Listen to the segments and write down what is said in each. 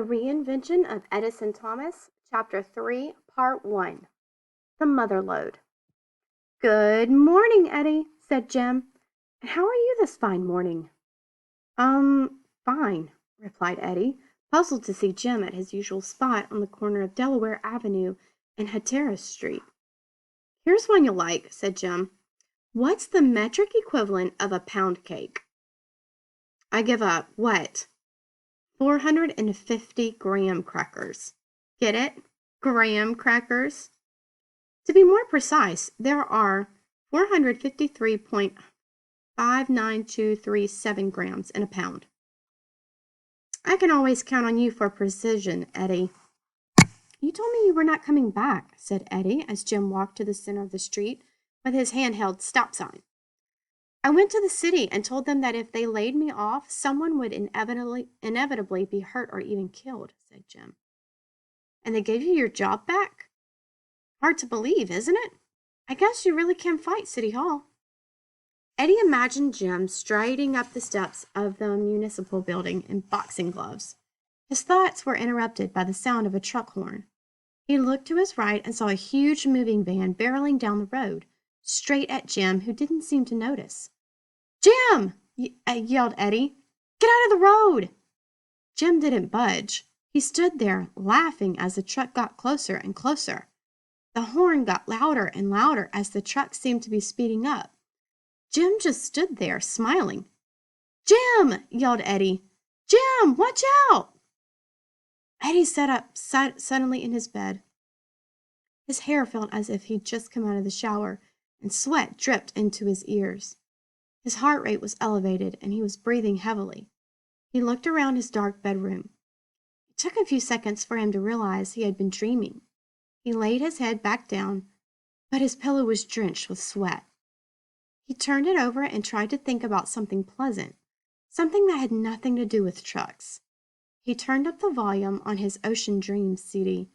The Reinvention of Edison Thomas, Chapter 3, Part 1. The Mother Lode. "Good morning, Eddie," said Jim. "And how are you this fine morning?" Fine," replied Eddie, puzzled to see Jim at his usual spot on the corner of Delaware Avenue and Hatteras Street. "Here's one you'll like," said Jim. "What's the metric equivalent of a pound cake?" "I give up. What?" 450 graham crackers. Get it? Graham crackers. To be more precise, there are 453.59237 grams in a pound. "I can always count on you for precision, Eddie." "You told me you were not coming back," said Eddie as Jim walked to the center of the street with his handheld stop sign. "I went to the city and told them that if they laid me off, someone would inevitably be hurt or even killed," said Jim. "And they gave you your job back? Hard to believe, isn't it? I guess you really can fight City Hall." Eddie imagined Jim striding up the steps of the municipal building in boxing gloves. His thoughts were interrupted by the sound of a truck horn. He looked to his right and saw a huge moving van barreling down the road, straight at Jim, who didn't seem to notice. "Jim!" yelled Eddie. "Get out of the road!" Jim didn't budge. He stood there, laughing as the truck got closer and closer. The horn got louder and louder as the truck seemed to be speeding up. Jim just stood there, smiling. "Jim!" yelled Eddie. "Jim, watch out!" Eddie sat up suddenly in his bed. His hair felt as if he'd just come out of the shower, and sweat dripped into his ears. His heart rate was elevated, and he was breathing heavily. He looked around his dark bedroom. It took a few seconds for him to realize he had been dreaming. He laid his head back down, but his pillow was drenched with sweat. He turned it over and tried to think about something pleasant, something that had nothing to do with trucks. He turned up the volume on his Ocean Dreams CD.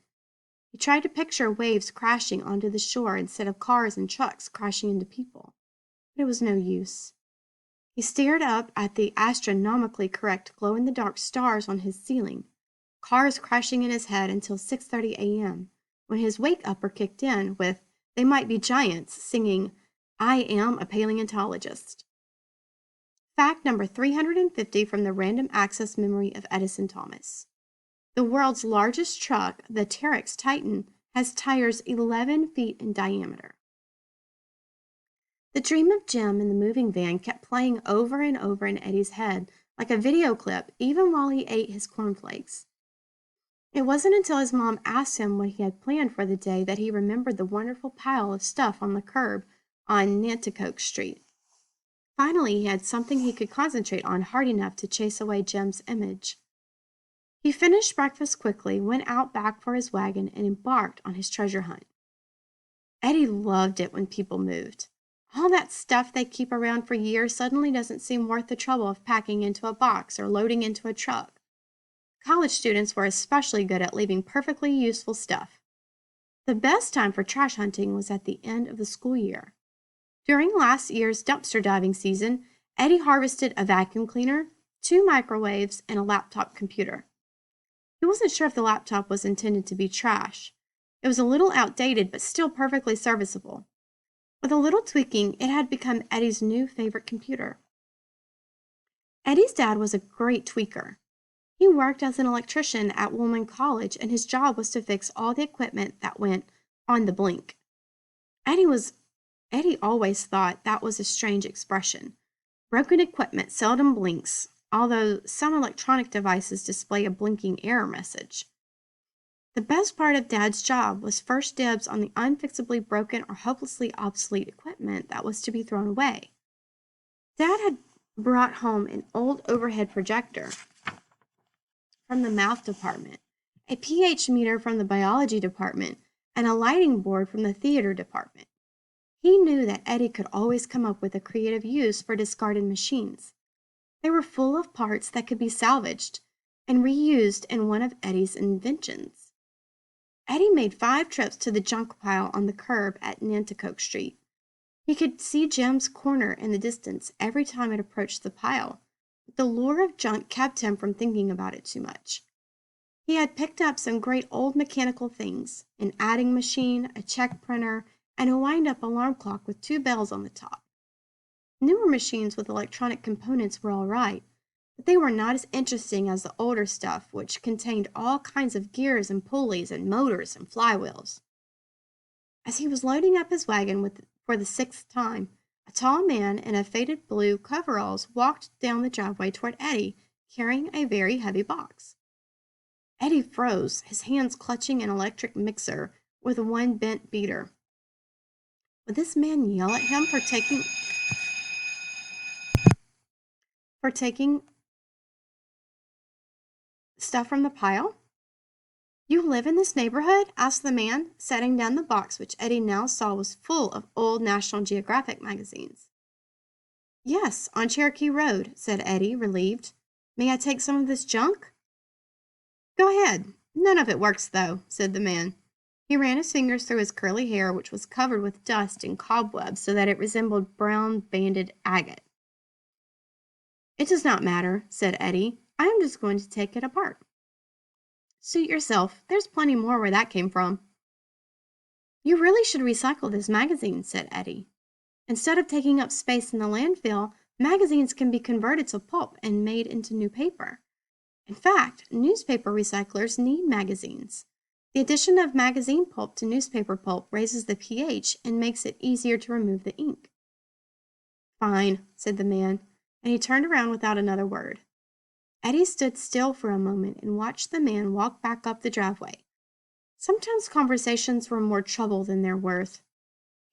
He tried to picture waves crashing onto the shore instead of cars and trucks crashing into people, but it was no use. He stared up at the astronomically correct glow-in-the-dark stars on his ceiling, cars crashing in his head until 6:30 a.m., when his wake-upper kicked in with They Might Be Giants singing, "I Am a Paleontologist." Fact number 350 from the Random Access Memory of Edison Thomas. The world's largest truck, the Terex Titan, has tires 11 feet in diameter. The dream of Jim in the moving van kept playing over and over in Eddie's head like a video clip, even while he ate his cornflakes. It wasn't until his mom asked him what he had planned for the day that he remembered the wonderful pile of stuff on the curb on Nanticoke Street. Finally, he had something he could concentrate on hard enough to chase away Jim's image. He finished breakfast quickly, went out back for his wagon, and embarked on his treasure hunt. Eddie loved it when people moved. All that stuff they keep around for years suddenly doesn't seem worth the trouble of packing into a box or loading into a truck. College students were especially good at leaving perfectly useful stuff. The best time for trash hunting was at the end of the school year. During last year's dumpster diving season, Eddie harvested a vacuum cleaner, 2 microwaves, and a laptop computer. He wasn't sure if the laptop was intended to be trash. It was a little outdated, but still perfectly serviceable. With a little tweaking, it had become Eddie's new favorite computer. Eddie's dad was a great tweaker. He worked as an electrician at Woolman College, and his job was to fix all the equipment that went on the blink. Eddie always thought that was a strange expression. Broken equipment seldom blinks, although some electronic devices display a blinking error message. The best part of Dad's job was first dibs on the unfixably broken or hopelessly obsolete equipment that was to be thrown away. Dad had brought home an old overhead projector from the math department, a pH meter from the biology department, and a lighting board from the theater department. He knew that Eddie could always come up with a creative use for discarded machines. They were full of parts that could be salvaged and reused in one of Eddie's inventions. Eddie made 5 trips to the junk pile on the curb at Nanticoke Street. He could see Jim's corner in the distance every time it approached the pile, but the lure of junk kept him from thinking about it too much. He had picked up some great old mechanical things, an adding machine, a check printer, and a wind-up alarm clock with 2 bells on the top. Newer machines with electronic components were all right, but they were not as interesting as the older stuff, which contained all kinds of gears and pulleys and motors and flywheels. As he was loading up his wagon for the 6th time, a tall man in a faded blue coveralls walked down the driveway toward Eddie, carrying a very heavy box. Eddie froze, his hands clutching an electric mixer with one bent beater. Would this man yell at him for taking stuff from the pile? You live in this neighborhood? Asked the man, setting down the box which Eddie now saw was full of old National Geographic magazines. Yes, on Cherokee Road, said Eddie, relieved. May I take some of this junk? Go ahead. None of it works, though, said the man. He ran his fingers through his curly hair, which was covered with dust and cobwebs so that it resembled brown banded agate. It does not matter, said Eddie. I am just going to take it apart. Suit yourself. There's plenty more where that came from. You really should recycle this magazine, said Eddie. Instead of taking up space in the landfill, magazines can be converted to pulp and made into new paper. In fact, newspaper recyclers need magazines. The addition of magazine pulp to newspaper pulp raises the pH and makes it easier to remove the ink. Fine, said the man, and he turned around without another word. Eddie stood still for a moment and watched the man walk back up the driveway. Sometimes conversations were more trouble than they're worth.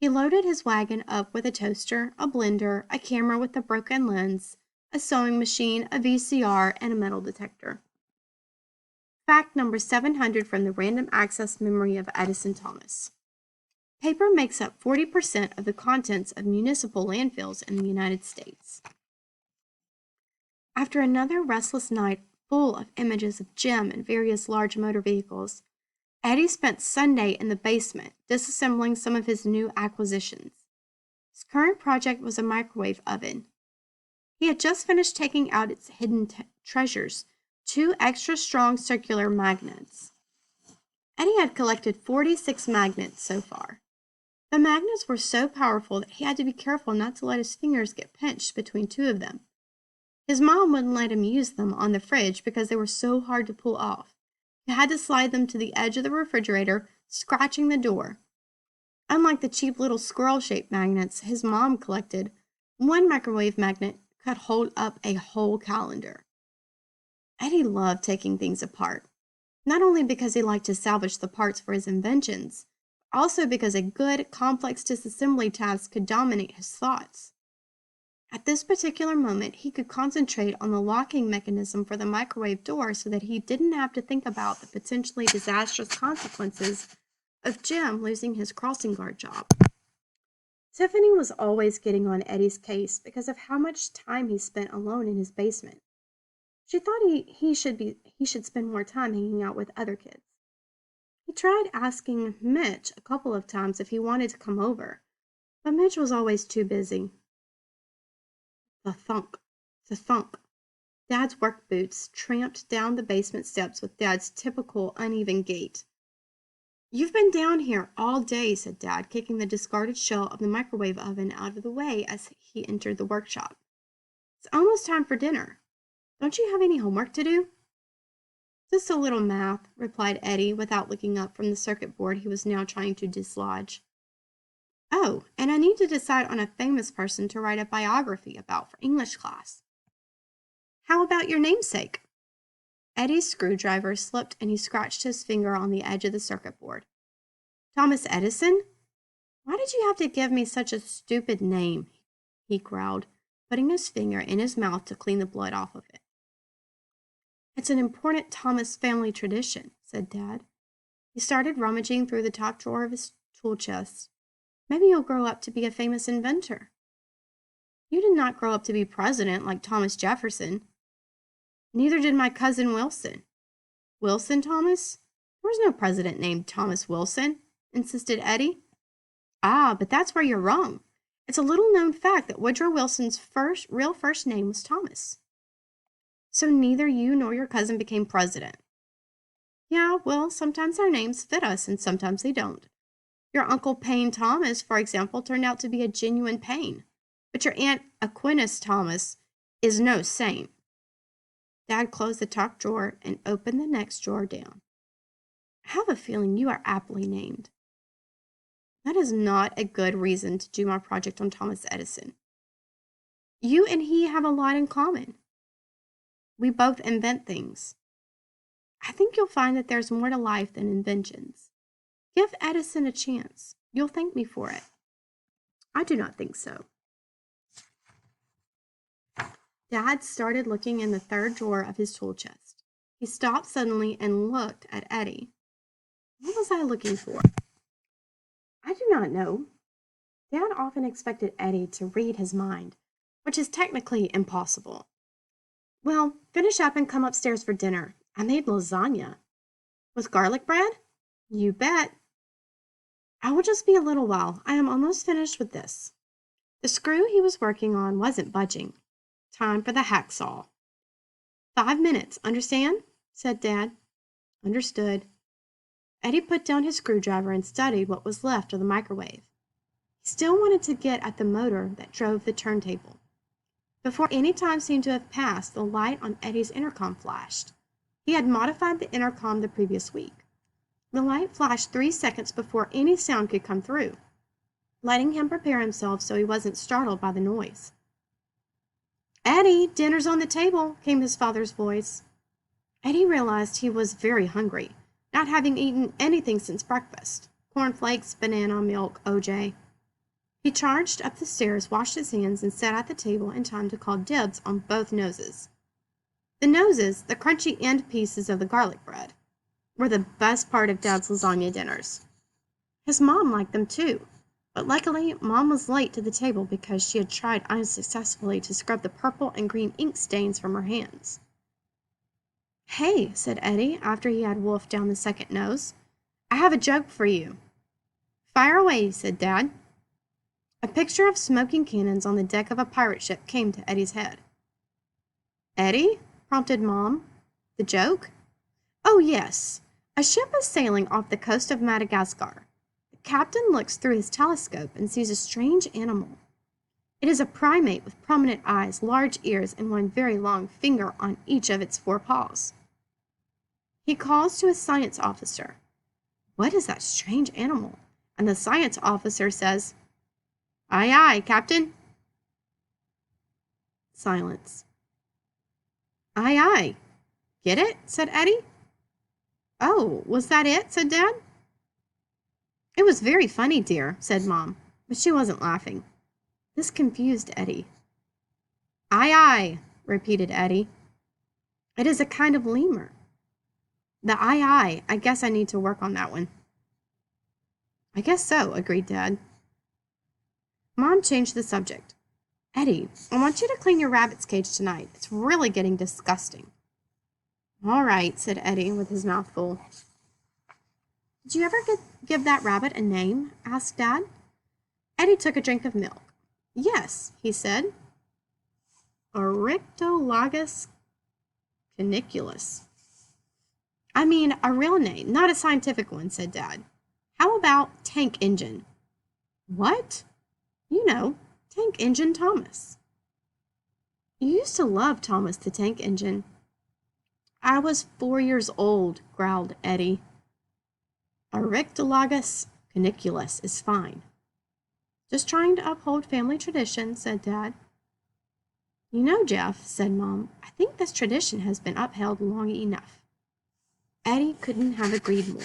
He loaded his wagon up with a toaster, a blender, a camera with a broken lens, a sewing machine, a VCR, and a metal detector. Fact number 700 from the Random Access Memory of Edison Thomas. Paper makes up 40% of the contents of municipal landfills in the United States. After another restless night full of images of Jim and various large motor vehicles, Eddie spent Sunday in the basement disassembling some of his new acquisitions. His current project was a microwave oven. He had just finished taking out its hidden treasures, 2 extra strong circular magnets. Eddie had collected 46 magnets so far. The magnets were so powerful that he had to be careful not to let his fingers get pinched between 2 of them. His mom wouldn't let him use them on the fridge because they were so hard to pull off. He had to slide them to the edge of the refrigerator, scratching the door. Unlike the cheap little squirrel-shaped magnets his mom collected, one microwave magnet could hold up a whole calendar. Eddie loved taking things apart, not only because he liked to salvage the parts for his inventions, but also because a good, complex disassembly task could dominate his thoughts. At this particular moment, he could concentrate on the locking mechanism for the microwave door so that he didn't have to think about the potentially disastrous consequences of Jim losing his crossing guard job. Tiffany was always getting on Eddie's case because of how much time he spent alone in his basement. She thought he should spend more time hanging out with other kids. He tried asking Mitch a couple of times if he wanted to come over, but Mitch was always too busy. The thunk, the thunk. Dad's work boots tramped down the basement steps with Dad's typical uneven gait. You've been down here all day, said Dad, kicking the discarded shell of the microwave oven out of the way as he entered the workshop. It's almost time for dinner. Don't you have any homework to do? Just a little math, replied Eddie without looking up from the circuit board he was now trying to dislodge. Oh, and I need to decide on a famous person to write a biography about for English class. How about your namesake? Eddie's screwdriver slipped and he scratched his finger on the edge of the circuit board. Thomas Edison? Why did you have to give me such a stupid name? He growled, putting his finger in his mouth to clean the blood off of it. It's an important Thomas family tradition, said Dad. He started rummaging through the top drawer of his tool chest. Maybe you'll grow up to be a famous inventor. You did not grow up to be president like Thomas Jefferson. Neither did my cousin Wilson. Wilson Thomas? There was no president named Thomas Wilson, insisted Eddie. Ah, but that's where you're wrong. It's a little-known fact that Woodrow Wilson's real first name was Thomas. So neither you nor your cousin became president. Yeah, well, sometimes our names fit us and sometimes they don't. Your Uncle Payne Thomas, for example, turned out to be a genuine pain. But your Aunt Aquinas Thomas is no saint. Dad closed the top drawer and opened the next drawer down. I have a feeling you are aptly named. That is not a good reason to do my project on Thomas Edison. You and he have a lot in common. We both invent things. I think you'll find that there's more to life than inventions. Give Edison a chance. You'll thank me for it. I do not think so. Dad started looking in the third drawer of his tool chest. He stopped suddenly and looked at Eddie. What was I looking for? I do not know. Dad often expected Eddie to read his mind, which is technically impossible. Well, finish up and come upstairs for dinner. I made lasagna. With garlic bread? You bet. I will just be a little while. I am almost finished with this. The screw he was working on wasn't budging. Time for the hacksaw. 5 minutes, understand? Said Dad. Understood. Eddie put down his screwdriver and studied what was left of the microwave. He still wanted to get at the motor that drove the turntable. Before any time seemed to have passed, the light on Eddie's intercom flashed. He had modified the intercom the previous week. The light flashed 3 seconds before any sound could come through, letting him prepare himself so he wasn't startled by the noise. Eddie, dinner's on the table, came his father's voice. Eddie realized he was very hungry, not having eaten anything since breakfast. Cornflakes, banana, milk, OJ. He charged up the stairs, washed his hands, and sat at the table in time to call dibs on both noses. The noses, the crunchy end pieces of the garlic bread, were the best part of Dad's lasagna dinners. His mom liked them too, but luckily Mom was late to the table because she had tried unsuccessfully to scrub the purple and green ink stains from her hands. Hey, said Eddie after he had wolfed down the second nose, I have a joke for you. Fire away, said Dad. A picture of smoking cannons on the deck of a pirate ship came to Eddie's head. Eddie? Prompted Mom. The joke? Oh, yes. A ship is sailing off the coast of Madagascar. The captain looks through his telescope and sees a strange animal. It is a primate with prominent eyes, large ears, and one very long finger on each of its 4 paws. He calls to his science officer. What is that strange animal? And the science officer says, Aye, aye, Captain. Silence. Aye, aye. Get it? Said Eddie. Oh, was that it? Said Dad. It was very funny, dear, said Mom, but she wasn't laughing. This confused Eddie. Aye, aye, repeated Eddie. It is a kind of lemur. The aye, I guess I need to work on that one. I guess so, agreed Dad. Mom changed the subject. Eddie, I want you to clean your rabbit's cage tonight. It's really getting disgusting. All right, said Eddie with his mouth full. Did you ever give that rabbit a name? Asked Dad. Eddie took a drink of milk. Yes, he said. Oryctolagus caniculus. I mean, a real name, not a scientific one, said Dad. How about Tank Engine? What? You know, Tank Engine Thomas. You used to love Thomas the Tank Engine. I was 4 years old, growled Eddie. Oryctolagus caniculus is fine. Just trying to uphold family tradition, said Dad. You know, Jeff, said Mom, I think this tradition has been upheld long enough. Eddie couldn't have agreed more.